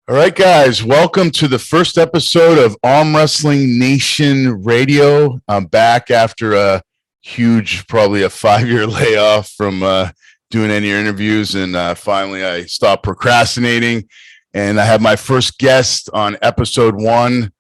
All right, guys, welcome to the first episode of Arm Wrestling Nation Radio. I'm back after a huge, probably a 5-year layoff from doing any interviews, and finally I stopped procrastinating. And I have my first guest on episode one,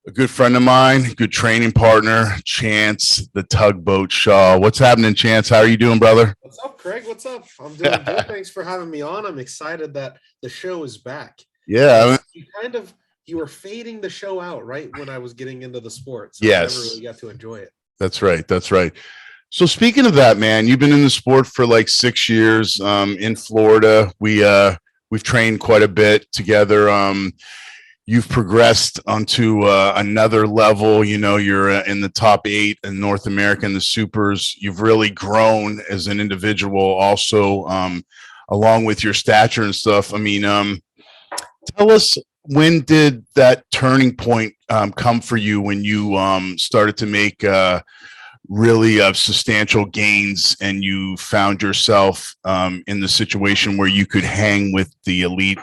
a good friend of mine, good training partner, Chance the Tugboat Shaw. What's happening, Chance? How are you doing, brother? What's up, Craig? What's up? I'm doing good. Thanks for having me on. I'm excited that the show is back Yeah, because you were fading the show out right when I was getting into the sport, so I never yes, really got to enjoy it. that's right. That's right. So speaking of that, man, you've been in the sport for like 6 years. In Florida, we've trained quite a bit together. You've progressed onto another level. You know, you're in the top 8 in North America in the supers. You've really grown as an individual, also, along with your stature and stuff. I mean, tell us, when did that turning point come for you when you started to make really substantial gains and you found yourself in the situation where you could hang with the elite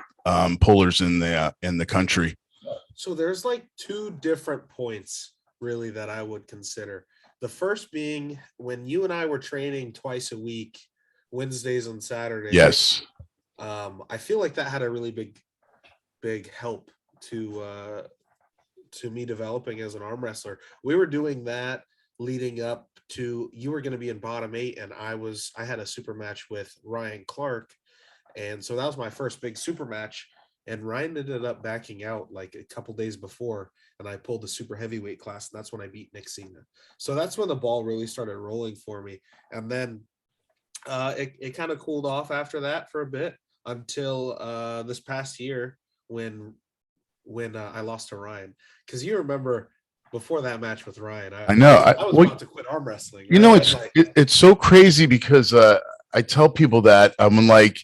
pullers in the country? So there's like two different points really that I would consider. The first being when you and I were training twice a week, Wednesdays and Saturdays. Yes. I feel like that had a really big help to me developing as an arm wrestler. We were doing that leading up to you were going to be in bottom 8, and I had a super match with Ryan Clark, and so that was my first big super match. And Ryan ended up backing out like a couple days before, and I pulled the super heavyweight class, and that's when I beat Nick Cena. So that's when the ball really started rolling for me. And then it kind of cooled off after that for a bit until this past year when I lost to Ryan. Because you remember before that match with Ryan, I know. I was about to quit arm wrestling. You Right? know, I was like, it's so crazy because I tell people that I'm like,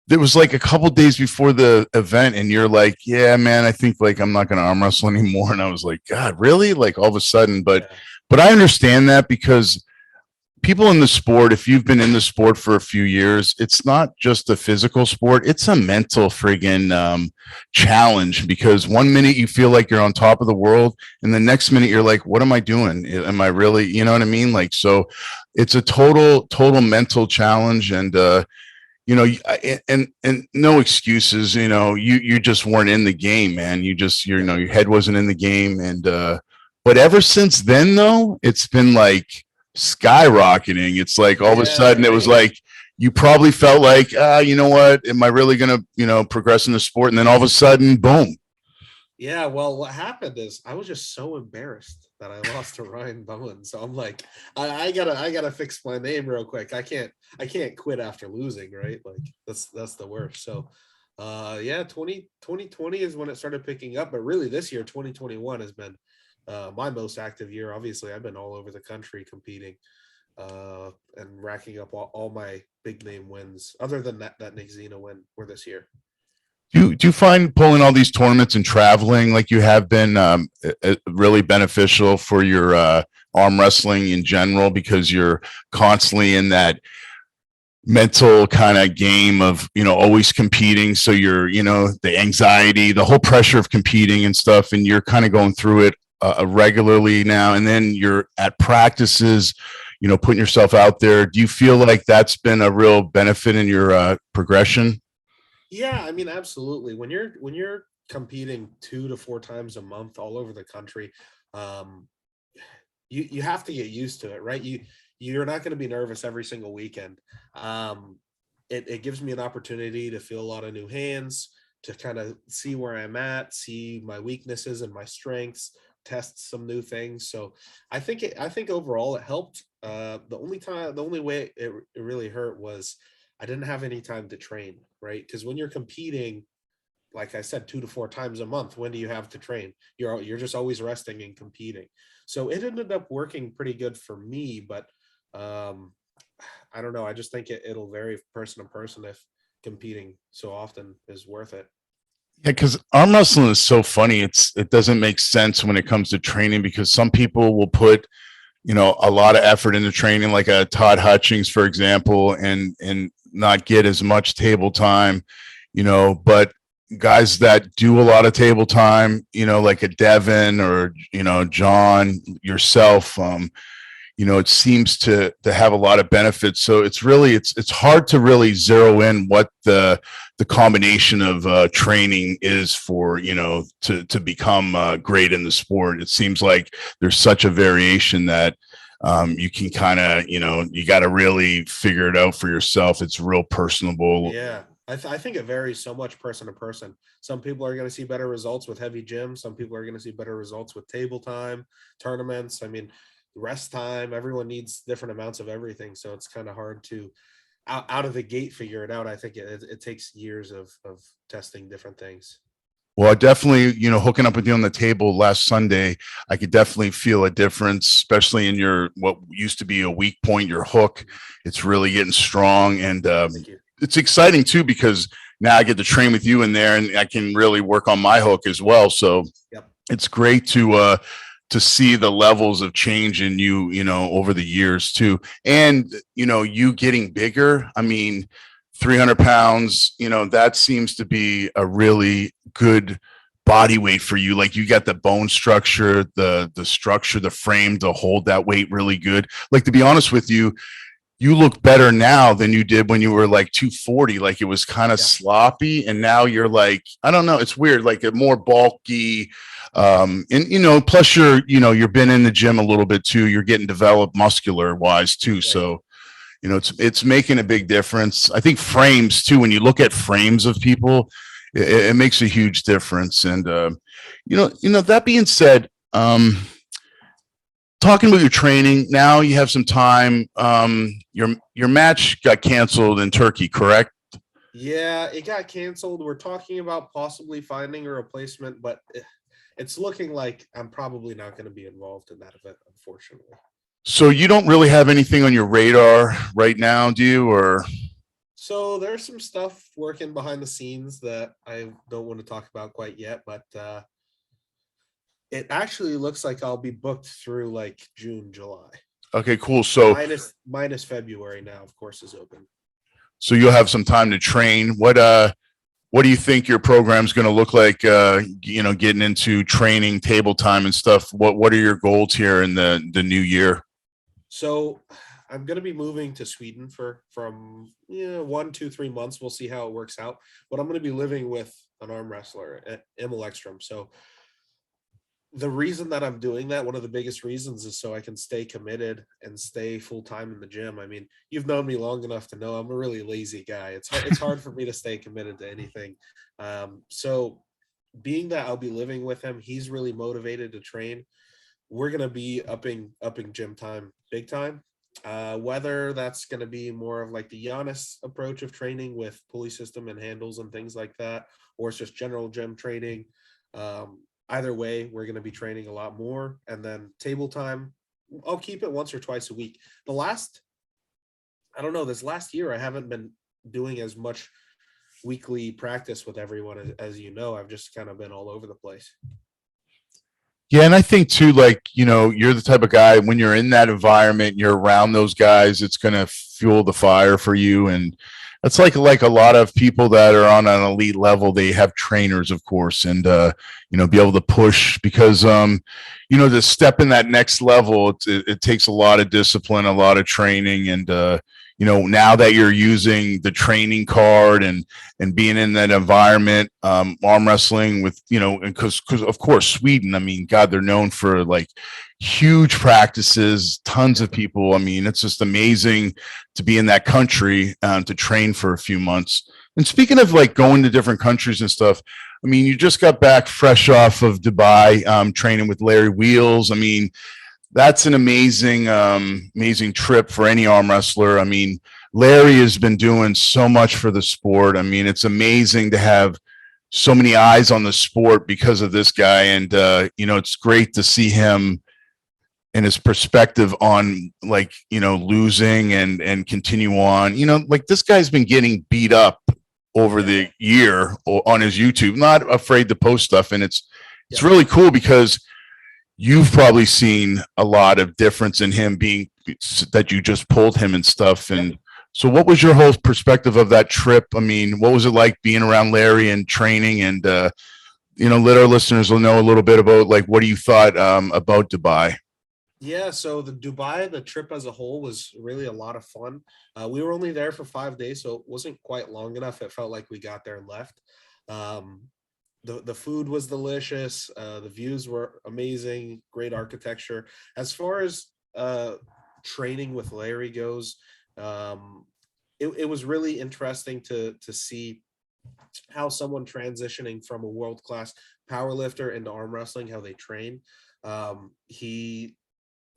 there was like a couple days before the event, and you're like, "Yeah, man, I think like I'm not going to arm wrestle anymore." And I was like, "God, really?" Like all of a sudden, yeah, but I understand that because people in the sport, if you've been in the sport for a few years, it's not just a physical sport, it's a mental friggin' challenge, because one minute you feel like you're on top of the world, and the next minute you're like, what am I doing? Am I really, you know what I mean? Like, so it's a total mental challenge. And you know, and no excuses. You know, you just weren't in the game, man. You know, your head wasn't in the game. And but ever since then, though, it's been like skyrocketing. It's like all of a yeah, sudden it was right. like you probably felt like, you know what, am I really gonna, progress in the sport? And then all of a sudden, boom. Yeah, well, what happened is I was just so embarrassed that I lost to Ryan Bowen. So I'm like, I gotta fix my name real quick. I can't quit after losing, right? Like that's the worst. So yeah, 2020 is when it started picking up, but really this year, 2021 has been my most active year. Obviously, I've been all over the country competing and racking up all my big name wins, other than that Nick Zena win were this year. Do you find pulling all these tournaments and traveling like you have been really beneficial for your arm wrestling in general, because you're constantly in that mental kind of game of, always competing? So you're, the anxiety, the whole pressure of competing and stuff, and you're kind of going through it regularly now, and then you're at practices, putting yourself out there. Do you feel like that's been a real benefit in your progression? Yeah, I mean, absolutely. When you're competing 2 to 4 times a month all over the country, um, you have to get used to it, right? You're not going to be nervous every single weekend. Um, it gives me an opportunity to feel a lot of new hands, to kind of see where I'm at, see my weaknesses and my strengths, test some new things. So I think overall it helped. The only way it really hurt was I didn't have any time to train, right? Because when you're competing, like I said, 2 to 4 times a month, when do you have to train? You're just always resting and competing. So it ended up working pretty good for me, but um, I don't know. I just think it'll vary person to person if competing so often is worth it. Yeah, because arm wrestling is so funny. It doesn't make sense when it comes to training, because some people will put, a lot of effort into training, like a Todd Hutchings, for example, and not get as much table time, but guys that do a lot of table time, you know, like a Devin or, you know, John, yourself, you know, it seems to have a lot of benefits. So it's really it's hard to really zero in what the combination of training is for, you know, to become great in the sport. It seems like there's such a variation that you can kind of, you know, you got to really figure it out for yourself. It's real personable. Yeah. I think it varies so much person to person. Some people are going to see better results with heavy gym. Some people are going to see better results with table time, tournaments. I mean, rest time, everyone needs different amounts of everything. So it's kind of hard to out of the gate figure it out. I think it takes years of testing different things. Well, I definitely, you know, hooking up with you on the table last Sunday, I could definitely feel a difference, especially in your what used to be a weak point, your hook. It's really getting strong, and Thank you. it's exciting too because now I get to train with you in there, and I can really work on my hook as well. So Yep. it's great to see the levels of change in you, you know, over the years too, and you know, you getting bigger. I mean, 300 pounds, you know, that seems to be a really good body weight for you. Like you got the bone structure, the structure, the frame to hold that weight really good. Like, to be honest with you, you look better now than you did when you were like 240. Like it was kind of Yeah. sloppy, and now you're like, I don't know, it's weird, like a more bulky. And you know, plus you're, you know, you've been in the gym a little bit too. You're getting developed muscular wise too. Right. So you know, it's making a big difference. I think frames too, when you look at frames of people, it makes a huge difference. And you know, that being said, talking about your training, now you have some time. Your match got canceled in Turkey, correct? Yeah, it got canceled. We're talking about possibly finding a replacement, but it's looking like I'm probably not going to be involved in that event, unfortunately. So you don't really have anything on your radar right now, do you? Or So there's some stuff working behind the scenes that I don't want to talk about quite yet, but it actually looks like I'll be booked through like June, July. okay, cool. So Minus February now, of course, is open. so you'll have some time to train. What do you think your program's going to look like, you know, getting into training, table time and stuff? What are your goals here in the new year? So I'm going to be moving to Sweden from 1, 2, 3 months. We'll see how it works out. But I'm going to be living with an arm wrestler, Emil Ekstrom. So the reason that I'm doing that, one of the biggest reasons, is so I can stay committed and stay full time in the gym. I mean, you've known me long enough to know I'm a really lazy guy. It's hard for me to stay committed to anything. So being that I'll be living with him, he's really motivated to train. We're going to be upping gym time big time. Whether that's going to be more of like the Giannis approach of training with pulley system and handles and things like that, or it's just general gym training. Either way, we're going to be training a lot more. And then table time, I'll keep it once or twice a week. I don't know, this last year, I haven't been doing as much weekly practice with everyone as you know. I've just kind of been all over the place. Yeah, and I think too, like, you know, you're the type of guy when you're in that environment, you're around those guys, it's going to fuel the fire for you. And it's like a lot of people that are on an elite level, they have trainers, of course, and you know, be able to push because you know, to step in that next level, it takes a lot of discipline, a lot of training, and you know, now that you're using the training card and being in that environment, arm wrestling with, you know, and because of course Sweden, I mean, God, they're known for like huge practices, tons of people. I mean, it's just amazing to be in that country to train for a few months. And speaking of like going to different countries and stuff, I mean, you just got back fresh off of Dubai, training with Larry Wheels. I mean, that's an amazing, amazing trip for any arm wrestler. I mean, Larry has been doing so much for the sport. I mean, it's amazing to have so many eyes on the sport because of this guy. And, you know, it's great to see him and his perspective on, like, you know, losing and continue on. You know, like, this guy's been getting beat up over the year on his YouTube, not afraid to post stuff. And it's really cool because you've probably seen a lot of difference in him being that you just pulled him and stuff. And So what was your whole perspective of that trip? I mean, what was it like being around Larry and training and, let our listeners will know a little bit about like, what do you thought, about Dubai? Yeah, so the trip as a whole was really a lot of fun. We were only there for 5 days, so it wasn't quite long enough. It felt like we got there and left. Um, the food was delicious. The views were amazing. Great architecture. As far as training with Larry goes, um, it was really interesting to see how someone transitioning from a world class power lifter into arm wrestling, how they train. He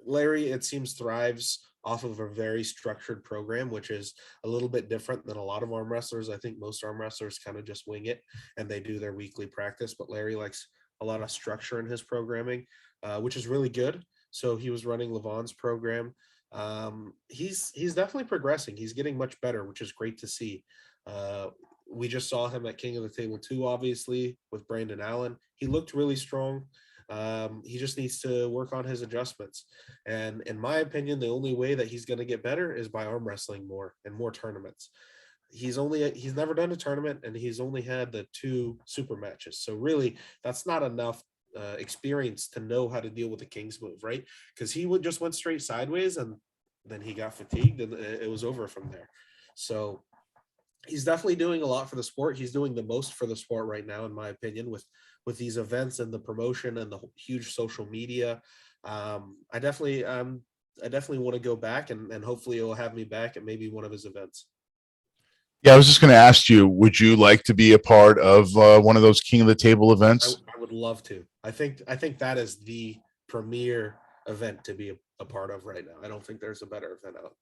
Larry, it seems, thrives off of a very structured program, which is a little bit different than a lot of arm wrestlers. I think most arm wrestlers kind of just wing it and they do their weekly practice, but Larry likes a lot of structure in his programming, which is really good. So he was running Levon's program. He's definitely progressing. He's getting much better, which is great to see. Uh, we just saw him at King of the Table 2, obviously, with Brandon Allen. He looked really strong. He just needs to work on his adjustments. And in my opinion, the only way that he's going to get better is by arm wrestling more and more tournaments. He's never done a tournament and he's only had the 2 super matches. So really, that's not enough experience to know how to deal with the King's move, right? Because he would just went straight sideways and then he got fatigued and it was over from there. So he's definitely doing a lot for the sport. He's doing the most for the sport right now, in my opinion, with these events and the promotion and the huge social media. I definitely want to go back and hopefully he'll have me back at maybe one of his events. Yeah, I was just going to ask you, would you like to be a part of one of those King of the Table events? I would love to. I think that is the premier event to be a part of right now. I don't think there's a better event out.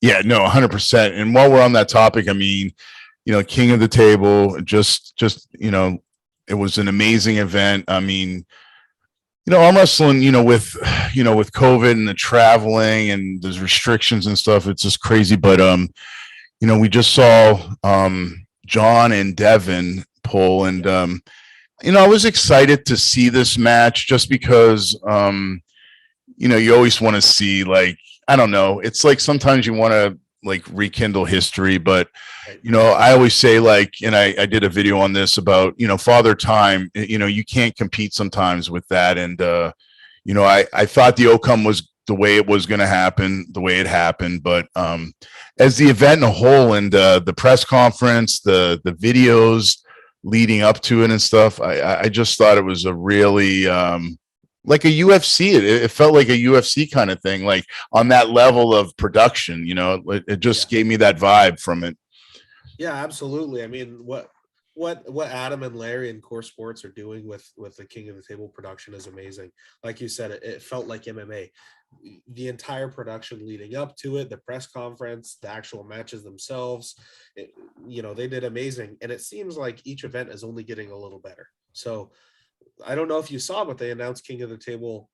Yeah, no, 100%. And while we're on that topic, I mean, King of the Table, just it was an amazing event. I mean, arm wrestling, with COVID and the traveling and there's restrictions and stuff, it's just crazy. But we just saw John and Devin pull, and I was excited to see this match just because you always want to see, like, I don't know, it's like sometimes you want to like rekindle history, but I always say, like, and I did a video on this about, Father Time, you can't compete sometimes with that. And I thought the outcome was the way it was going to happen, the way it happened. But as the event in a whole, and the press conference, the videos leading up to it and stuff, I just thought it was a really like a UFC. It felt like a UFC kind of thing, like on that level of production. It just gave me that vibe from it. Yeah, absolutely. I mean, what Adam and Larry and Core Sports are doing with the King of the Table production is amazing. Like you said, it felt like MMA. The entire production leading up to it, the press conference, the actual matches themselves, they did amazing. And it seems like each event is only getting a little better. So I don't know if you saw, but they announced King of the Table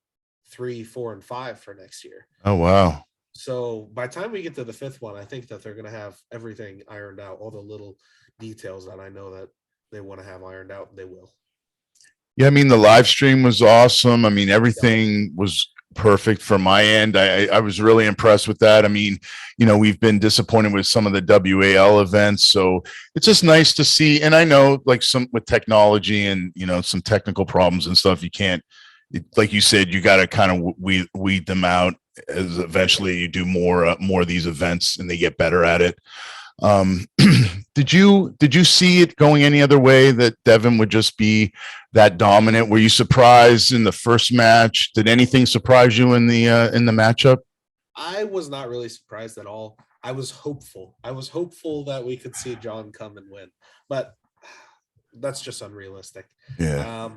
3, 4, and 5 for next year. Oh, wow. So by the time we get to the 5th one, I think that they're going to have everything ironed out, all the little details that I know that they want to have ironed out, and they will. Yeah, I mean, the live stream was awesome. I mean, Yeah. everything was perfect from my end. I was really impressed with that. I mean, we've been disappointed with some of the WAL events, so it's just nice to see. And I know, like, some with technology and some technical problems and stuff, you can't, like you said, you got to kind of weed them out as eventually you do more of these events and they get better at it. Did you see it going any other way, that Devin would just be that dominant? Were you surprised in the first match? Did anything surprise you in the matchup? I was not really surprised at all. I was hopeful. That we could see John come and win, but that's just unrealistic. Yeah.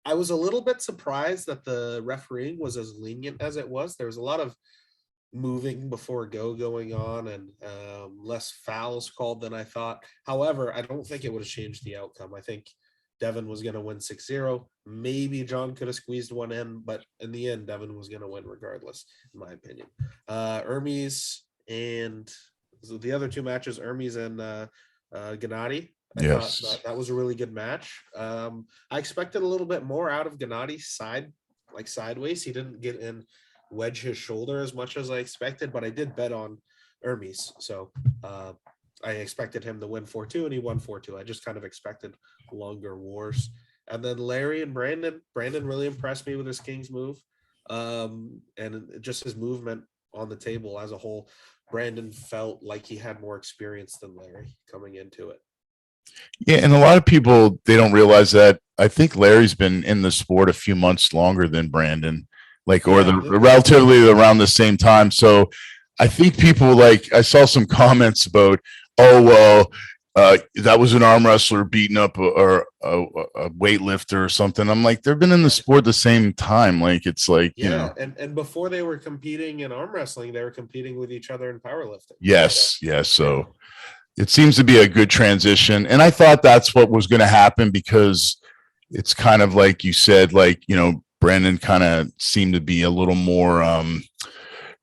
I was a little bit surprised that the refereeing was as lenient as it was. There was a lot of moving before going on and less fouls called than I thought. However, I don't think it would have changed the outcome. I think Devin was going to win 6-0. Maybe John could have squeezed one in, but in the end, Devin was going to win regardless, in my opinion. Hermes and the other 2 matches, Hermes and Gennady. I thought that was a really good match. I expected a little bit more out of Gennady sideways. He didn't get in wedge his shoulder as much as I expected, but I did bet on Hermes. So I expected him to win 4-2 and he won 4-2. I just kind of expected longer wars. And then Larry and Brandon really impressed me with his King's move. And just his movement on the table as a whole. Brandon felt like he had more experience than Larry coming into it. Yeah, and a lot of people, they don't realize that. I think Larry's been in the sport a few months longer than Brandon, like, or Yeah, the relatively around the same time. So I think people, like, I saw some comments about, oh well, that was an arm wrestler beating up a weightlifter or something. I'm like, they've been in the sport the same time. Like, it's like, you know, yeah, and before they were competing in arm wrestling, they were competing with each other in powerlifting. yes, yes. So it seems to be a good transition. And I thought that's what was going to happen, because it's kind of like you said, like, you know, Brandon kind of seemed to be a little more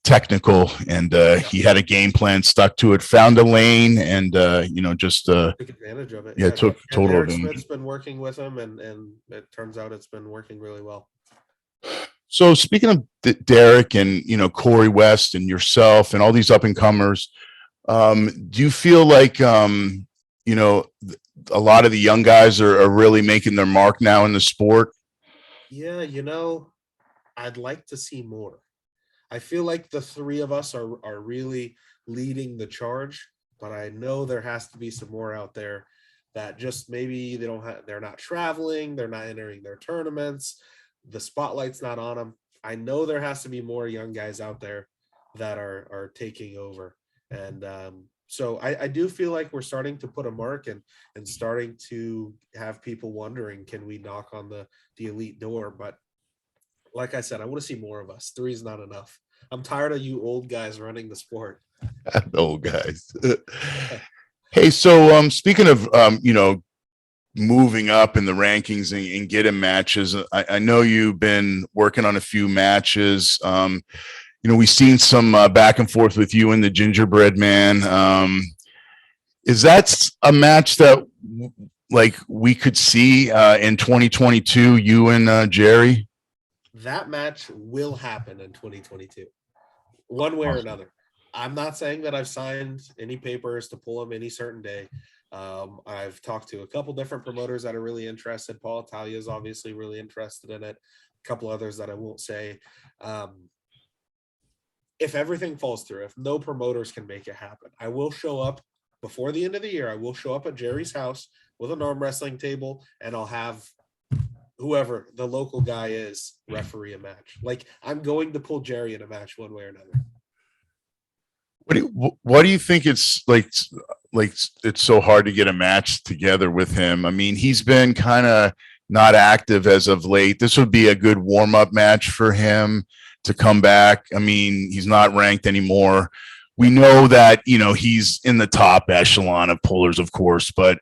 technical, and he had a game plan, stuck to it, found a lane, and you know, just Took advantage of it. yeah, took And total Eric advantage. Smith's been working with him, and it turns out it's been working really well. So speaking of Derek and, you know, Corey West and yourself and all these up and comers, do you feel like you know, a lot of the young guys are really making their mark now in the sport? Yeah, you know, I'd like to see more. I feel like the three of us are really leading the charge, but I know there has to be some more out there that just maybe they're not traveling, they're not entering their tournaments, the spotlight's not on them. I know there has to be more young guys out there that are taking over. And so I do feel like we're starting to put a mark and starting to have people wondering, can we knock on the elite door? But like I said, I want to see more of us. Three is not enough. I'm tired of you old guys running the sport. Old guys. Hey, so speaking of you know, moving up in the rankings and getting matches, I know you've been working on a few matches. You know, we've seen some back and forth with you and the Gingerbread Man. Is that a match that like we could see in 2022, you and Jerry? That match will happen in 2022, one way or another. I'm not saying that I've signed any papers to pull them any certain day. I've talked to a couple different promoters that are really interested. Paul Italia is obviously really interested in it. A couple others that I won't say. If everything falls through, if no promoters can make it happen, I will show up before the end of the year. I will show up at Jerry's house with an arm wrestling table, and I'll have whoever the local guy is referee a match. Like, I'm going to pull Jerry in a match one way or another. What do you think it's like it's so hard to get a match together with him? I mean, he's been kind of not active as of late. This would be a good warm-up match for him to come back. I mean, he's not ranked anymore. We know that, you know, he's in the top echelon of pullers, of course, but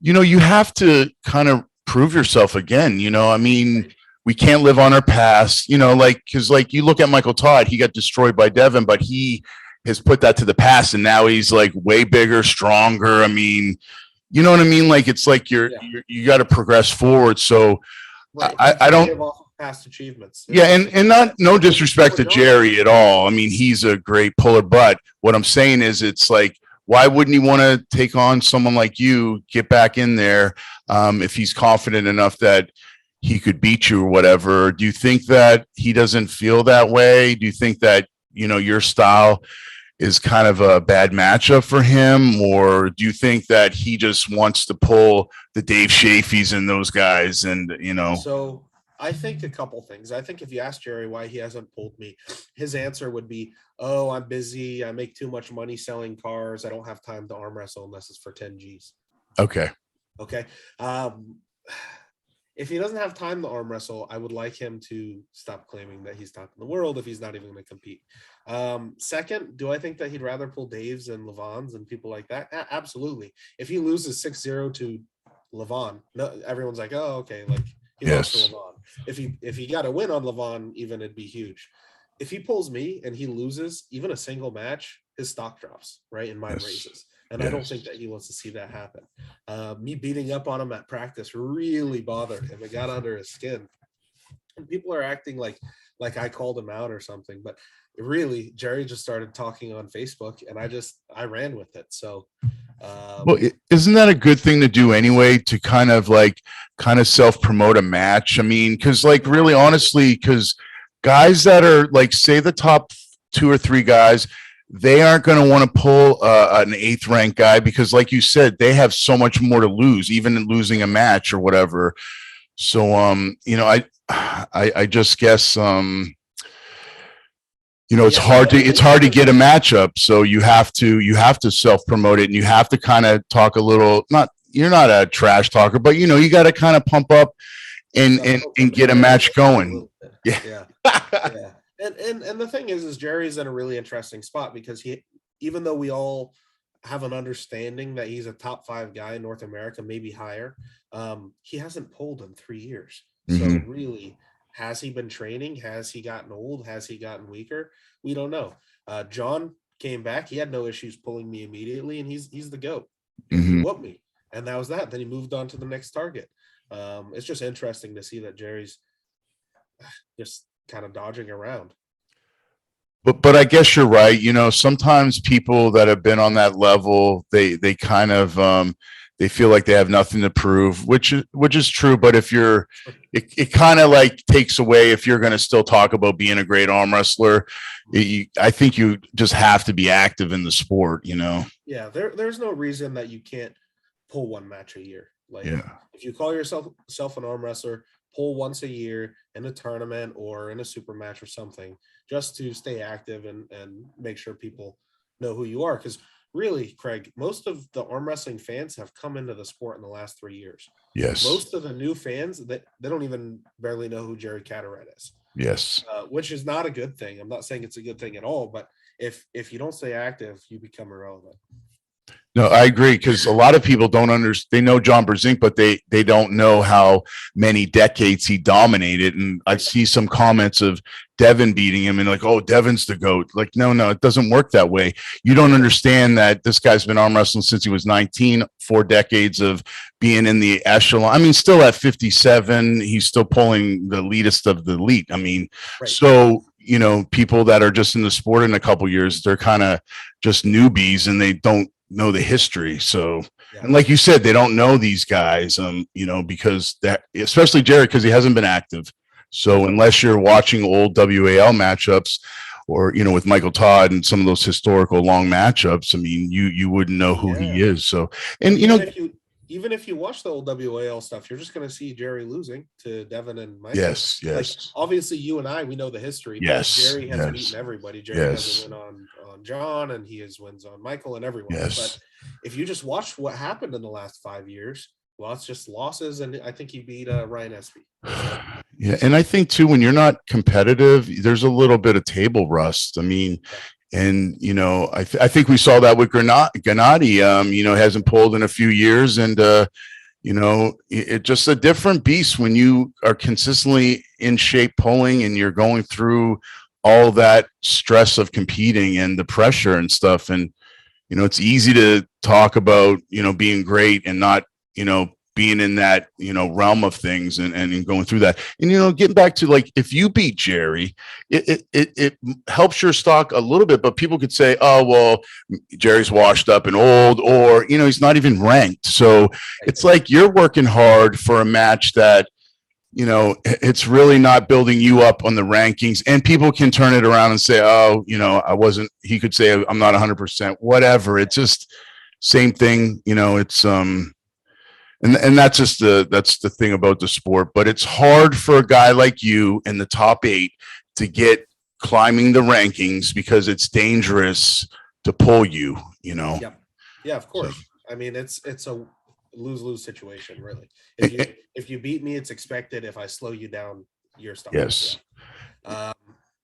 you know, you have to kind of prove yourself again. You know, I mean, we can't live on our past, you know, like, because like you look at Michael Todd, he got destroyed by Devin, but he has put that to the past, and now he's like way bigger, stronger. I mean, you know what I mean? Like, it's like you got to progress forward. So Right. I don't. Past achievements. Yeah, and not no disrespect to Jerry at all. I mean, he's a great puller, but what I'm saying is, it's like, why wouldn't he want to take on someone like you, get back in there, if he's confident enough that he could beat you or whatever? Do you think that he doesn't feel that way? Do you think that, you know, your style is kind of a bad matchup for him, or do you think that he just wants to pull the Dave Shafees and those guys, and you know? So I think a couple things. I think if you ask Jerry why he hasn't pulled me, his answer would be, "Oh, I'm busy. I make too much money selling cars. I don't have time to arm wrestle unless it's for 10 G's." Okay. Okay. If he doesn't have time to arm wrestle, I would like him to stop claiming that he's top in the world if he's not even going to compete. Second, do I think that he'd rather pull Dave's and Levon's and people like that? Absolutely. If he loses 6-0 to Levon, no, everyone's like, "Oh, okay, like he lost to Levon." If he got a win on Levon, even it'd be huge. If he pulls me and he loses even a single match, his stock drops, right? And mine raises. And I don't think that he wants to see that happen. Me beating up on him at practice really bothered him. It got under his skin. and people are acting like I called him out or something, but really Jerry just started talking on Facebook, and I ran with it. So Well, isn't that a good thing to do anyway, to kind of self promote a match? I mean, because like really honestly, because guys that are like, say the top two or three guys, they aren't going to want to pull an eighth ranked guy because, like you said, they have so much more to lose, even in losing a match or whatever. So, I just guess, it's hard to get a matchup. So you have to self promote it, and you have to kind of talk a little, you're not a trash talker, but you got to kind of pump up and get a match going. Yeah. Yeah. Yeah. And the thing is Jerry's in a really interesting spot because even though we all have an understanding that he's a top 5 guy in North America, maybe higher, he hasn't pulled in 3 years. So really, has he been training? Has he gotten old? Has he gotten weaker? We don't know. John came back. He had no issues pulling me immediately, and he's the GOAT. He whooped me, and that was that. Then he moved on to the next target. It's just interesting to see that Jerry's just kind of dodging around. But I guess you're right. Sometimes people that have been on that level, they kind of they feel like they have nothing to prove, which is true. But if it kind of like takes away, if you're going to still talk about being a great arm wrestler, I think you just have to be active in the sport. Yeah, there's no reason that you can't pull one match a year. Like if you call yourself an arm wrestler, pull once a year in a tournament or in a super match or something, just to stay active and make sure people know who you are. Because really, Craig, most of the arm wrestling fans have come into the sport in the last 3 years. Yes. Most of the new fans, they don't even barely know who Jerry Carteret is. Yes. Which is not a good thing. I'm not saying it's a good thing at all, but if you don't stay active, you become irrelevant. No, I agree, because a lot of people don't understand. They know John Brzenk, but they don't know how many decades he dominated. And I see some comments of Devin beating him and like, oh, Devin's the GOAT. Like, no, it doesn't work that way. You don't understand that this guy's been arm wrestling since he was 19, 4 decades of being in the echelon. I mean, still at 57, he's still pulling the elitist of the elite. I mean, so people that are just in the sport in a couple years, they're kind of just newbies and they don't know the history. So, and like you said, they don't know these guys, because that, especially Jerry, because he hasn't been active. So unless you're watching old WAL matchups or, with Michael Todd and some of those historical long matchups, I mean, you wouldn't know who he is. So, and even if you watch the old WAL stuff, you're just going to see Jerry losing to Devin and Michael. Yes. Like, obviously, you and I, we know the history. Yes. Jerry has beaten everybody. Jerry has a win on John, and he has wins on Michael and everyone. Yes. But if you just watch what happened in the last 5 years, well, it's just losses, and I think he beat Ryan Espy. Yeah, and I think too, when you're not competitive, there's a little bit of table rust. I mean. And, I think we saw that with Gennady, hasn't pulled in a few years. And, it's just a different beast when you are consistently in shape pulling and you're going through all that stress of competing and the pressure and stuff. And, it's easy to talk about, being great and not, being in that, realm of things and going through that. And, getting back to like, if you beat Jerry, it helps your stock a little bit, but people could say, oh, well, Jerry's washed up and old, or, he's not even ranked. So it's like, you're working hard for a match that, it's really not building you up on the rankings, and people can turn it around and say, oh, he could say, I'm not 100%, whatever. It's just same thing. It's, and that's just that's the thing about the sport. But it's hard for a guy like you in the top 8 to get climbing the rankings because it's dangerous to pull you. Yeah, of course. So, I mean, it's a lose-lose situation, really. If you beat me, it's expected. If I slow you down, you're stopped. Yes. But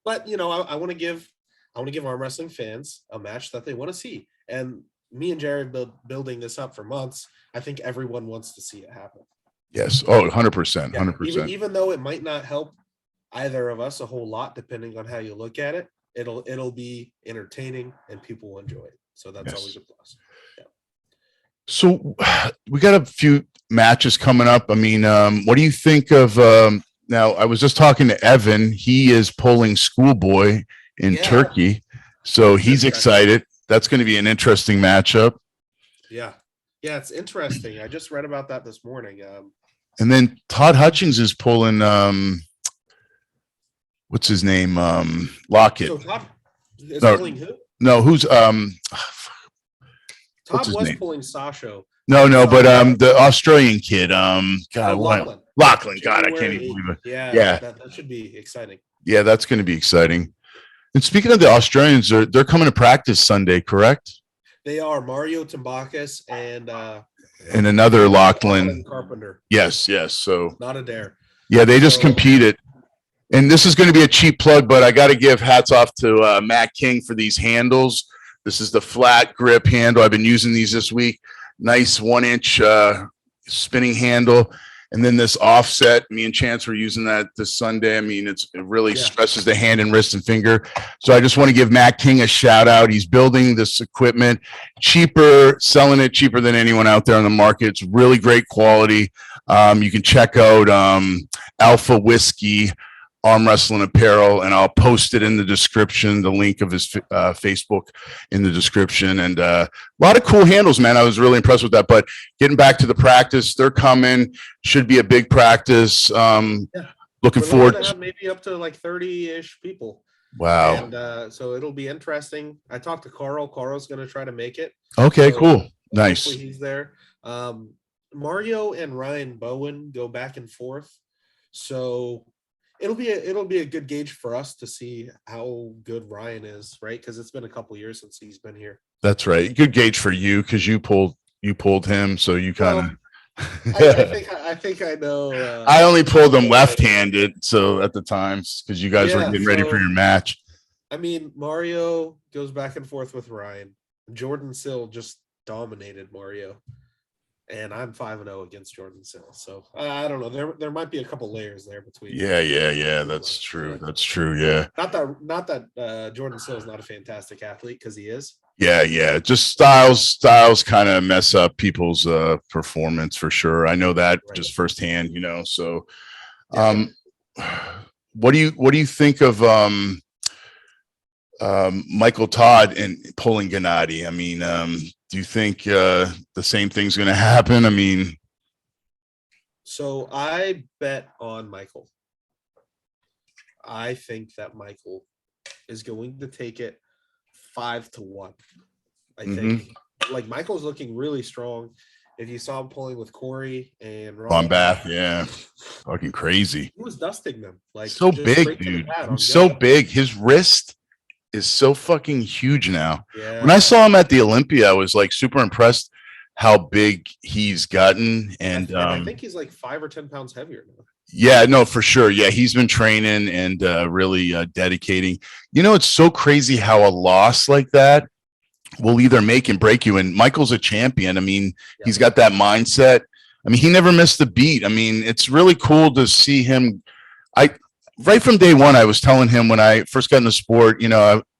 I want to give arm wrestling fans a match that they want to see, and me and Jerry have been building this up for months. I think everyone wants to see it happen. Yes. Oh, 100%. 100%. Even though it might not help either of us a whole lot, depending on how you look at it, it'll be entertaining and people will enjoy it. So that's always a plus. Yeah. So we got a few matches coming up. I mean, what do you think of Now, I was just talking to Evan. He is pulling schoolboy in Yeah. Turkey. So That's he's interesting. excited. That's going to be an interesting matchup. Yeah. Yeah, it's interesting. I just read about that this morning. And then Todd Hutchings is pulling what's his name? Lockett. So Todd is No, pulling who? no, who's what's Todd his was name? pulling Sasho. No, no, but the Australian kid, God, Lachlan. Lachlan, God, I can't January even 8th. believe it. Yeah, Yeah, that should be exciting. yeah, that's going to be exciting. And speaking of the Australians, they're coming to practice Sunday, correct? They are Mario Tambakis and Another Lachlan. Carpenter. Yes, yes. So Not a dare. yeah, they just So- competed. And this is going to be a cheap plug, but I got to give hats off to Matt King for these handles. This is the flat grip handle. I've been using these this week. Nice 1-inch spinning handle. And then this offset, me and Chance were using that this Sunday. I mean, it really stresses the hand and wrist and finger. So I just want to give Matt King a shout out. He's building this equipment cheaper, selling it cheaper than anyone out there on the market. It's really great quality. You can check out Alpha Whiskey Arm Wrestling Apparel, and I'll post it in the description, the link of his Facebook in the description. And a lot of cool handles, man. I was really impressed with that. But getting back to the practice, they're coming. Should be a big practice. Looking forward to have maybe up to like 30-ish people. Wow. And so it'll be interesting. I talked to Carl. Carl's going to try to make it. Okay, So cool. Nice. hopefully he's there. Mario and Ryan Bowen go back and forth. So it'll be a good gauge for us to see how good Ryan is, right? Because it's been a couple years since he's been here. That's right. Good gauge for you because you pulled him, so you kind of. I think I know. I only pulled him left-handed, so at the times because you guys were getting ready for your match. I mean, Mario goes back and forth with Ryan. Jordan Sill just dominated Mario. And I'm 5-0 against Jordan Sill. So I don't know. There might be a couple layers there between. Yeah. That's true. That's true. Yeah. Not that Jordan Sill is not a fantastic athlete, because he is. Yeah. Just styles kind of mess up people's performance for sure. I know that just firsthand, so what do you think of Michael Todd and pulling Gennady? I mean, do you think the same thing's going to happen? I mean, so I bet on Michael. I think that Michael is going to take it 5-1. I think like Michael's looking really strong. If you saw him pulling with Corey and Ron Bath, yeah, fucking crazy. He was dusting them like so big, dude. He's so big. His wrist is so fucking huge now. Yeah. When I saw him at the Olympia, I was like super impressed how big he's gotten. And I think he's like 5 or 10 pounds heavier now. Yeah, no, for sure. Yeah, he's been training and really dedicating. It's so crazy how a loss like that will either make and break you. And Michael's a champion. I mean, he's got that mindset. I mean, he never missed a beat. I mean, it's really cool to see him. Right from day one, I was telling him when I first got in the sport,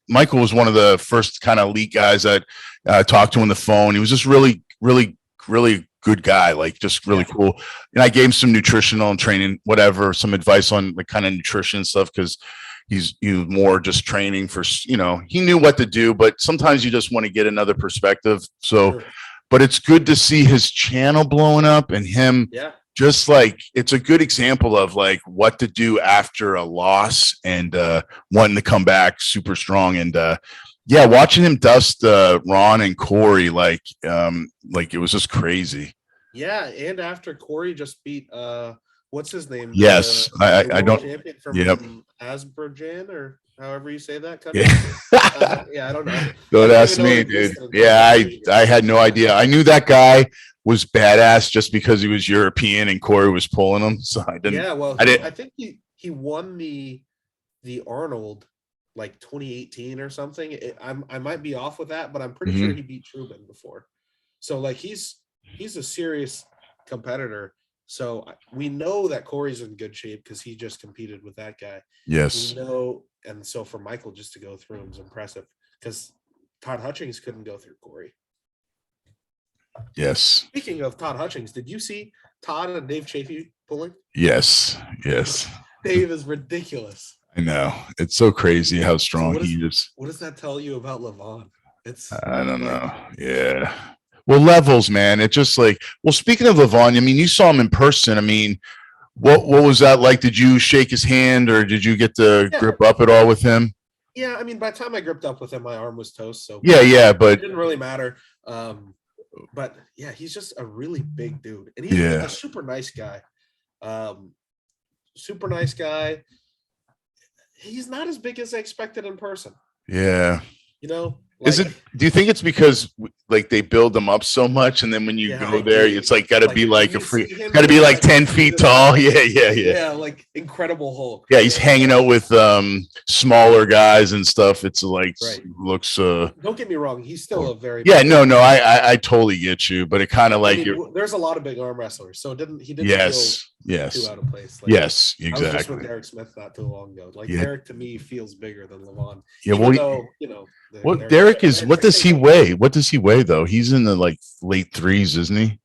Michael was one of the first kind of elite guys that I talked to on the phone. He was just really, really, really good guy, like just really cool. And I gave him some nutritional and training, whatever, some advice on the kind of nutrition stuff, because he's more just training for, he knew what to do, but sometimes you just want to get another perspective. So, but it's good to see his channel blowing up and him. Yeah. Just like it's a good example of like what to do after a loss and wanting to come back super strong. And watching him dust Ron and Corey like it was just crazy. Yeah, and after Corey just beat what's his name? Yes, I don't. Champion from Azerbaijan or however you say that. I don't know. Don't ask me, dude. Yeah, I had no idea. I knew that guy was badass just because he was European and Corey was pulling him. So I didn't. Yeah, well, I think he won the Arnold like 2018 or something. I might be off with that, but I'm pretty sure he beat Trubin before. So like he's a serious competitor. So we know that Corey's in good shape because he just competed with that guy. Yes. We know, and so for Michael just to go through him is impressive because Todd Hutchings couldn't go through Corey. Yes. Speaking of Todd Hutchings, did you see Todd and Dave Chafee pulling? Yes. Yes. Dave is ridiculous. I know. It's so crazy how So strong he is. what does that tell you about Levon? It's I don't like, know. Yeah. Well, levels, man. It's just like, well, speaking of Levon, I mean, you saw him in person. I mean, what was that like? Did you shake his hand or did you get to yeah, grip up at all with him? yeah. I mean, by the time I gripped up with him, my arm was toast, so Yeah, yeah, it but didn't really matter. But yeah, he's just a really big dude, and he's yeah, a super nice guy. Um, super nice guy. He's not as big as I expected in person. yeah. You know, Is like it? Do you think it's because like they build them up so much, and then when you yeah, go I there, do. it's like got to Like be when like a you free, see him, got to you're be like like, 10 feet this tall. Yeah, yeah, yeah. yeah, like Incredible Hulk. Yeah, Right? he's hanging out with smaller guys and stuff. It's like Right. looks Don't get me wrong, he's still a very yeah, big no, guy. no, I totally get you, but it kind of I like mean, you're there's a lot of big arm wrestlers, so he didn't yes, feel yes, too out of place. Like yes, I was just with exactly. Derek Smith not too long ago. Like Yeah, Derek to me feels bigger than Levon, yeah. even Well, though what they're Derek is? What they're does he taking weigh? What does he weigh though? He's in the like late threes, isn't he?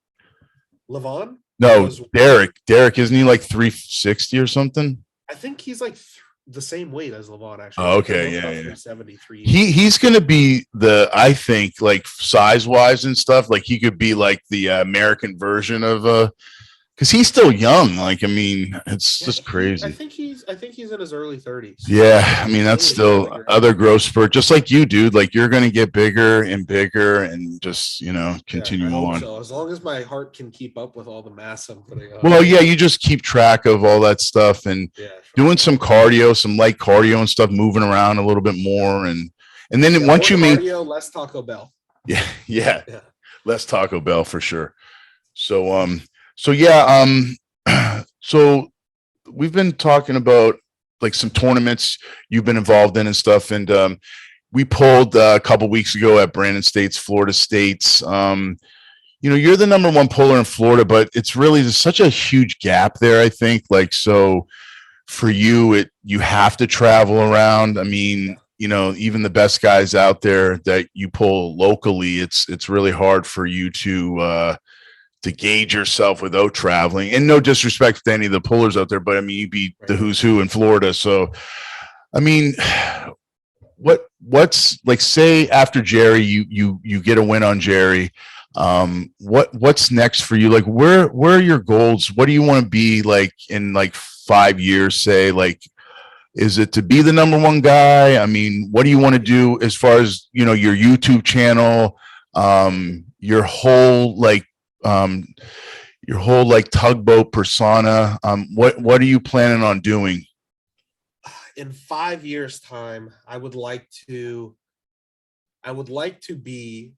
Levon No, was. Derek, isn't he like 360 or something? I think he's like the same weight as Levon. Actually, Oh, I think they're okay, both yeah, about yeah. 373. He's gonna be I think like size wise and stuff. Like he could be like the American version of because he's still young. Like I mean, it's Yeah, just I crazy. think he's in his early 30s. Yeah, I mean that's Really still bigger. other growth spurt, just like you, dude. Like you're gonna get bigger and bigger, and just Yeah, continue I hope on. so. As long as my heart can keep up with all the mass I'm putting on. Well, yeah, you just keep track of all that stuff and Yeah, doing some cardio, some light cardio and stuff, moving around a little bit more, and then yeah, once more you meet, cardio, less Taco Bell. yeah, yeah, Yeah. less Taco Bell for sure. So so yeah, so we've been talking about like some tournaments you've been involved in and stuff, and we pulled a couple weeks ago at Brandon State's, Florida State's. You're the number one puller in Florida, but it's really there's such a huge gap there. I think like so for you, you have to travel around. I mean, even the best guys out there that you pull locally, it's really hard for you to gauge yourself without traveling. And no disrespect to any of the pullers out there, but I mean, you beat the who's who in Florida. So, I mean, what's like, say after Jerry, you get a win on Jerry. What's next for you? Like, where are your goals? What do you want to be like in like 5 years? Say, like, is it to be the number one guy? I mean, what do you want to do as far as your YouTube channel, your whole like tugboat persona? What are you planning on doing? In 5 years' time, I would like to be,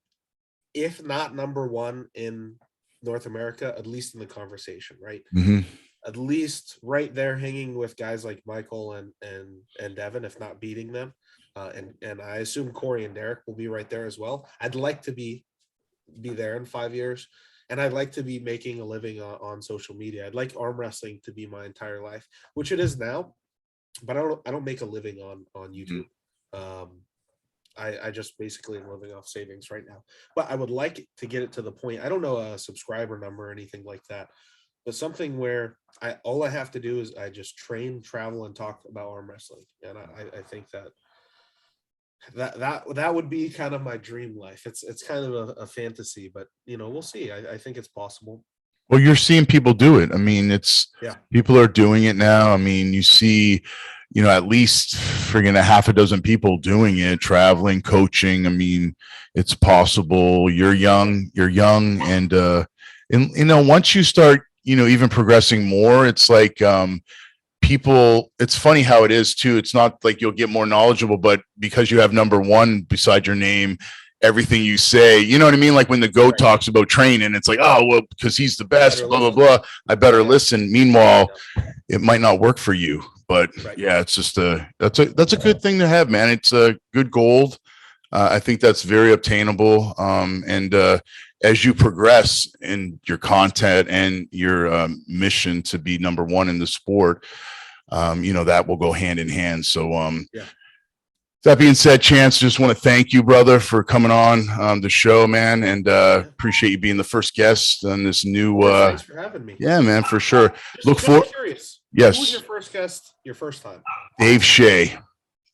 if not number one in North America, at least in the conversation, right? Mm-hmm. At least right there, hanging with guys like Michael and Devin, if not beating them. And I assume Corey and Derek will be right there as well. I'd like to be there in 5 years, and I'd like to be making a living on social media. I'd like arm wrestling to be my entire life, which it is now, but I don't make a living on YouTube. I just basically am living off savings right now, but I would like to get it to the point. I don't know a subscriber number or anything like that, but something where all I have to do is I just train, travel, and talk about arm wrestling. And I think that would be kind of my dream life. It's kind of a fantasy, but we'll see. I think it's possible. Well, you're seeing people do it. I mean, people are doing it now. I mean, you see, at least friggin' a half a dozen people doing it, traveling, coaching. I mean, it's possible. You're young, and once you start, even progressing more, it's like people. It's funny how it is too. It's not like you'll get more knowledgeable, but because you have number one beside your name, everything you say, you know what I mean? Like when the GOAT talks about training, it's like, oh, well, because he's the best, blah, blah, blah. I better listen. Meanwhile, it might not work for you, but yeah, it's just that's a good thing to have, man. It's a good goal. I think that's very obtainable. And as you progress in your content and your mission to be number one in the sport, that will go hand in hand. So, That being said, Chance, just want to thank you, brother, for coming on the show, man, and Yeah. appreciate you being the first guest on this new. Yes, thanks for having me. Yeah, man, for sure. Look Just for curious. Who was yes, your first guest? Your first time? Dave Shea.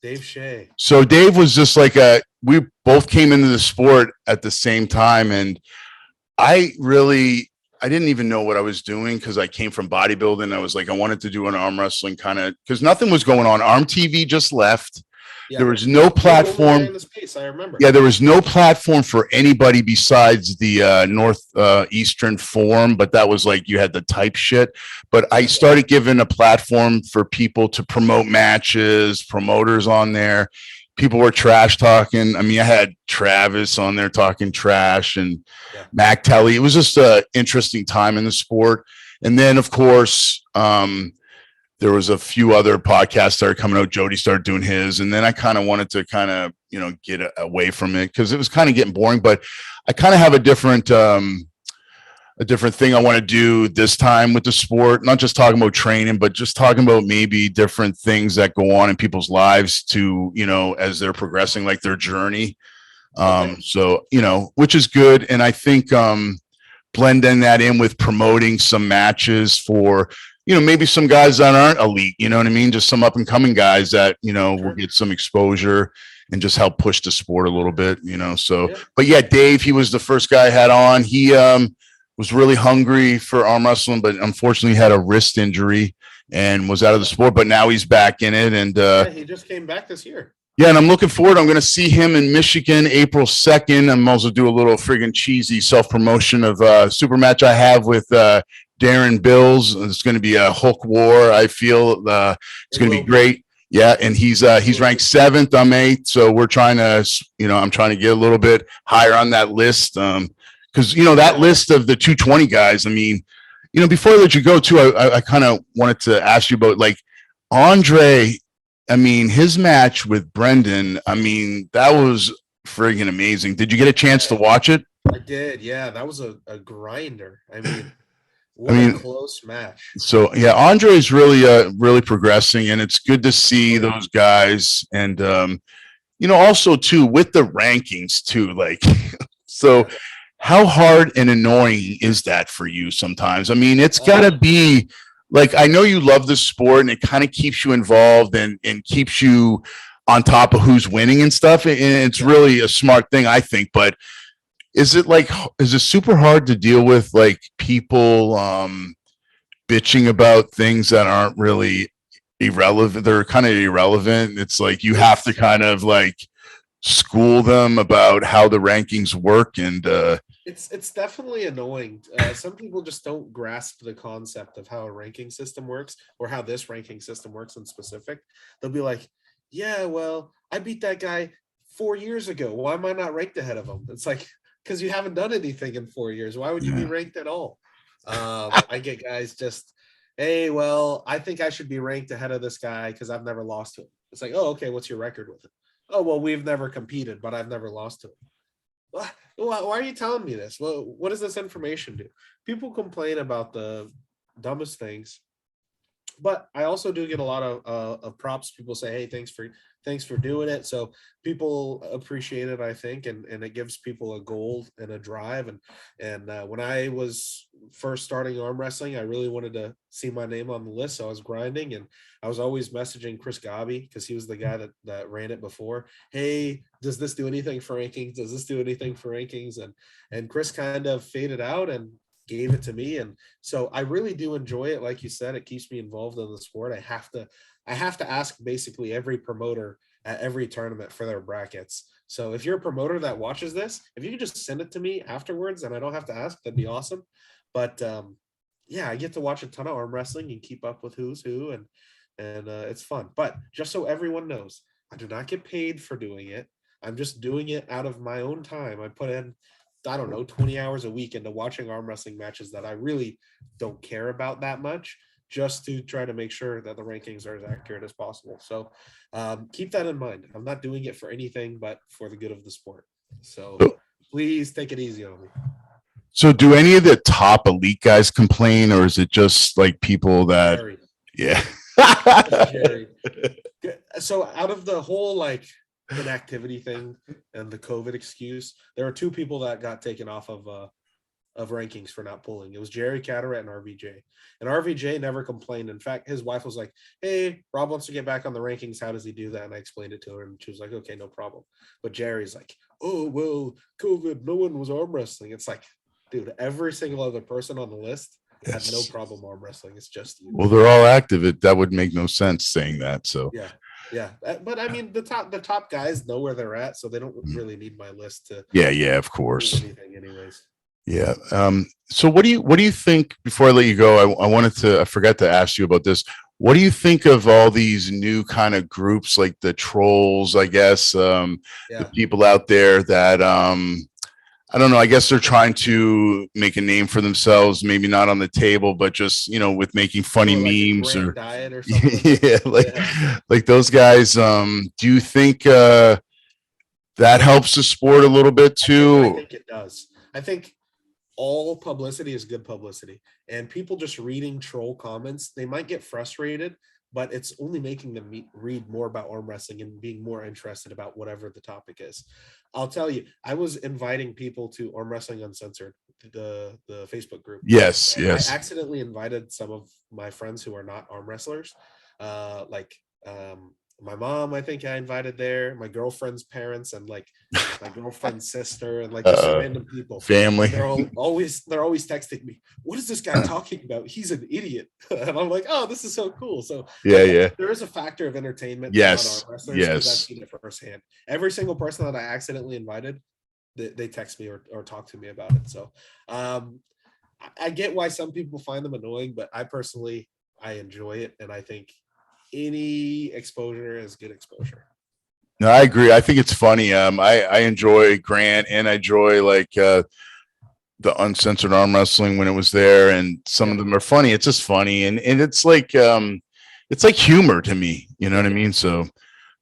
Dave Shea. So Dave was just like we both came into the sport at the same time, and I didn't even know what I was doing because I came from bodybuilding. I was like, I wanted to do an arm wrestling kind of because nothing was going on. Arm TV just left. Yeah. There was no platform. In the space, I remember. Yeah, there was no platform for anybody besides the Northeastern Forum, but that was like you had to type shit. But I started giving a platform for people to promote matches, promoters on there. People were trash talking. I mean, I had Travis on there talking trash and Mac Telly. It was just an interesting time in the sport. And then, of course, there was a few other podcasts started coming out. Jody started doing his, and then I kind of wanted to kind of, get away from it because it was kind of getting boring. But I kind of have a different thing I want to do this time with the sport. Not just talking about training, but just talking about maybe different things that go on in people's lives to, as they're progressing, like their journey. So, which is good, and I think blending that in with promoting some matches for. Maybe some guys that aren't elite, you know what I mean? Just some up and coming guys that, will get some exposure and just help push the sport a little bit, so, but yeah, Dave, he was the first guy I had on. He, was really hungry for arm wrestling, but unfortunately had a wrist injury and was out of the sport, but now he's back in it. And, he just came back this year. Yeah, and I'm looking forward. I'm going to see him in Michigan, April 2nd. I'm also do a little friggin' cheesy self-promotion of super match I have with, Darren Bills. It's going to be a Hook War. I feel it's going to be great. Yeah, and he's ranked 7th. I'm 8th, so we're trying to, I'm trying to get a little bit higher on that list. Because that list of the 220 guys. I mean, before I let you go too, I kind of wanted to ask you about like Andre. I mean, his match with Brendan. I mean, that was friggin' amazing. Did you get a chance to watch it? I did. Yeah, that was a grinder. What a close match. So yeah, Andre is really progressing, and it's good to see those guys. And also too with the rankings too. Like, so how hard and annoying is that for you sometimes? I mean, it's got to be like, I know you love the sport, and it kind of keeps you involved and keeps you on top of who's winning and stuff. And it's really a smart thing, I think. But is it super hard to deal with like people bitching about things that aren't really irrelevant? They're kind of irrelevant. It's like you have to kind of like school them about how the rankings work, and it's definitely annoying. Some people just don't grasp the concept of how a ranking system works, or how this ranking system works in specific. They'll be like, yeah, well, I beat that guy 4 years ago. Why am I not ranked ahead of him? It's like, because you haven't done anything in 4 years. Why would you be ranked at all? I get guys just, hey, well, I think I should be ranked ahead of this guy because I've never lost to him. It's like, oh, okay, what's your record with him? Oh, well, we've never competed, but I've never lost to him. Why are you telling me this? Well, what does this information do? People complain about the dumbest things, but I also do get a lot of props. People say, hey, thanks for doing it. So people appreciate it, I think, and it gives people a goal and a drive. And when I was first starting arm wrestling, I really wanted to see my name on the list. So I was grinding, and I was always messaging Chris Gabi, because he was the guy that ran it before. Hey, does this do anything for rankings? Does this do anything for rankings? And Chris kind of faded out and gave it to me. And so I really do enjoy it. Like you said, it keeps me involved in the sport. I have to ask basically every promoter at every tournament for their brackets. So if you're a promoter that watches this, if you could just send it to me afterwards and I don't have to ask, that'd be awesome. But yeah, I get to watch a ton of arm wrestling and keep up with who's who, and it's fun. But just so everyone knows, I do not get paid for doing it. I'm just doing it out of my own time. I put in, I don't know, 20 hours a week into watching arm wrestling matches that I really don't care about that much, just to try to make sure that the rankings are as accurate as possible. So keep that in mind. I'm not doing it for anything but for the good of the sport. So please take it easy on me. So do any of the top elite guys complain, or is it just like people that, Jerry. yeah. So out of the whole like inactivity thing and the COVID excuse. There were two people that got taken off of rankings for not pulling. It was Jerry Cataract and RVJ. And RVJ never complained. In fact, his wife was like, "Hey, Rob wants to get back on the rankings. How does he do that?" And I explained it to her, and she was like, "Okay, no problem." But Jerry's like, "Oh, well, COVID, no one was arm wrestling." It's like, dude, every single other person on the list had no Yes. problem arm wrestling. It's just you. Well, they're all active. That would make no sense saying that. So Yeah. Yeah. But I mean, the top guys know where they're at, so they don't really need my list to yeah, of do course. anything anyways. Yeah. So what do you think, before I let you go, I forgot to ask you about this. What do you think of all these new kind of groups like the trolls, I guess, the Yeah. people out there that, I don't know, I guess they're trying to make a name for themselves, maybe not on the table, but just, with making funny Or like a memes Grant or diet or something. yeah, Yeah. like those guys. Do you think, that helps the sport a little bit I too? think it does. I think all publicity is good publicity, and people just reading troll comments, they might get frustrated, but it's only making them read more about arm wrestling and being more interested about whatever the topic is. I'll tell you, I was inviting people to Arm Wrestling Uncensored, the Facebook group, Yes, and I yes. accidentally invited some of my friends who are not arm wrestlers, like my mom. I think I invited there, my girlfriend's parents, and like my girlfriend's sister, and like just random people. Family. And they're always texting me, "What is this guy talking about? He's an idiot." And I'm like, "Oh, this is so cool." So Yeah, like, yeah. there is a factor of entertainment to Yes, non-arm wrestlers because I've yes. seen it firsthand. Every single person that I accidentally invited, they text me or talk to me about it. So I get why some people find them annoying, but I enjoy it, and I think any exposure is good exposure. No, I agree. I think it's funny. I enjoy Grant, and I enjoy like the uncensored arm wrestling when it was there, and some of Yeah. them are funny. It's just funny, and it's like humor to me. You know what I mean? So,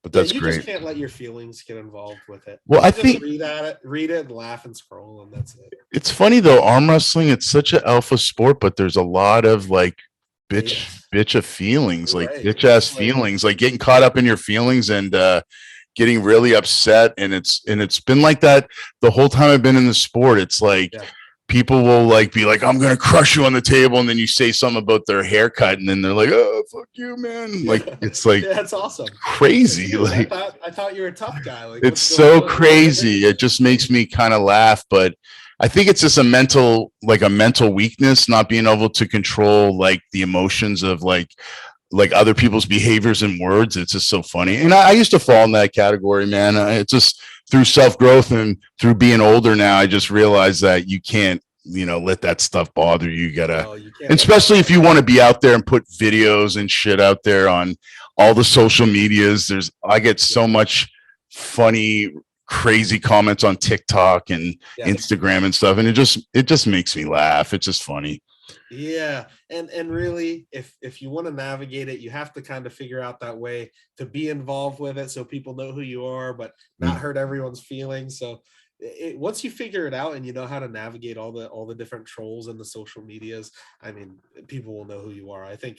but Yeah, that's you just great. can't let your feelings get involved with it. Well, You I can just think read it, and laugh and scroll, and that's it. it's funny though. Arm wrestling, it's such an alpha sport, but there's a lot of like bitch Haters. bitch of feelings, You're like right. bitch ass It's like, feelings, like getting caught up in your feelings and getting really upset. And it's been like that the whole time I've been in the sport. It's like yeah, people will like be like, "I'm gonna crush you on the table," and then you say something about their haircut, and then they're like, "Oh, fuck you, man!" Like yeah, it's like yeah. It's awesome. It's like, crazy. dude, I Like thought I thought you're a tough guy. Like, it's what's going so on? crazy. It just makes me kind of laugh, but I think it's just a mental weakness, not being able to control like the emotions of like other people's behaviors and words. It's just so funny. And I used to fall in that category, man. It's just through self growth and through being older now, I just realized that you can't, let that stuff bother you. You gotta, No, you can't and let that especially if stuff. you want to be out there and put videos and shit out there on all the social medias. I get so much funny, crazy comments on TikTok and Yeah. Instagram and stuff. And it just makes me laugh. It's just funny. Yeah, and really, if you want to navigate it, you have to kind of figure out that way to be involved with it, so people know who you are, but not Mm. hurt everyone's feelings. So once you figure it out and you know how to navigate all the different trolls and the social medias, I mean, people will know who you are. I think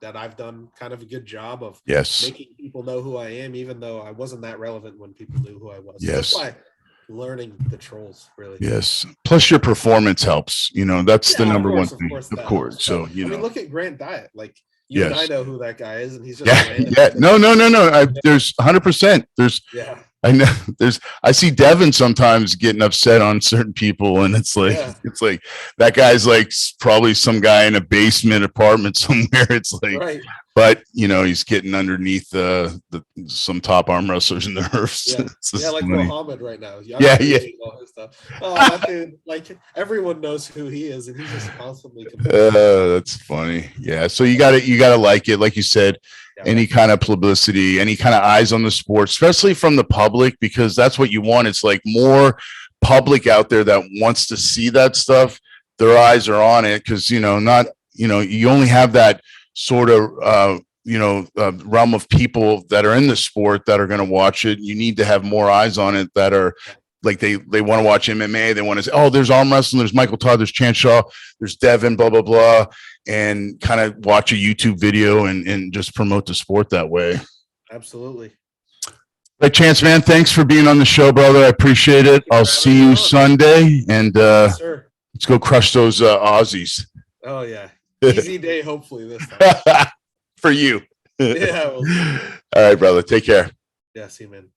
that I've done kind of a good job of Yes. making people know who I am, even though I wasn't that relevant when people knew who I was. Just Yes. by learning the trolls, really. Yes. Plus your performance helps. That's the Yeah, number one of thing, course of that helps. course. But So, I mean, look at Grant Diet. Like you and I yes. know who that guy is, and he's just a Yeah. random Yeah. guy that No, does no, no, this. no. There's 100%. Yeah, I know I see Devin sometimes getting upset on certain people, and yeah, it's like that guy's like probably some guy in a basement apartment somewhere. It's like, right. but he's getting underneath some top arm wrestlers' nerves. Yeah, It's yeah, just like funny. Muhammad right now. I'm Yeah, yeah. crazy all his stuff. Oh, that dude, like everyone knows who he is, and he's just constantly complaining. That's funny. Yeah. So you gotta like it, like you said, Yeah, any kind of publicity, any kind of eyes on the sport, especially from the public, because that's what you want. It's like more public out there that wants to see that stuff. Their eyes are on it because not you only have that sort of realm of people that are in the sport that are going to watch it. You need to have more eyes on it that are like they want to watch MMA. They want to say, oh, there's arm wrestling, there's Michael Todd, there's Chance Shaw, there's Devin, blah blah blah, and kind of watch a YouTube video and just promote the sport that way. absolutely. Right, Chance, man, thanks for being on the show, brother. I appreciate it. I'll see you Sunday, and Yes, sir. let's go crush those Aussies. Oh yeah, easy day. Hopefully this time. For you. Yeah. We'll see. All right, brother. Take care. Yeah. See you, man.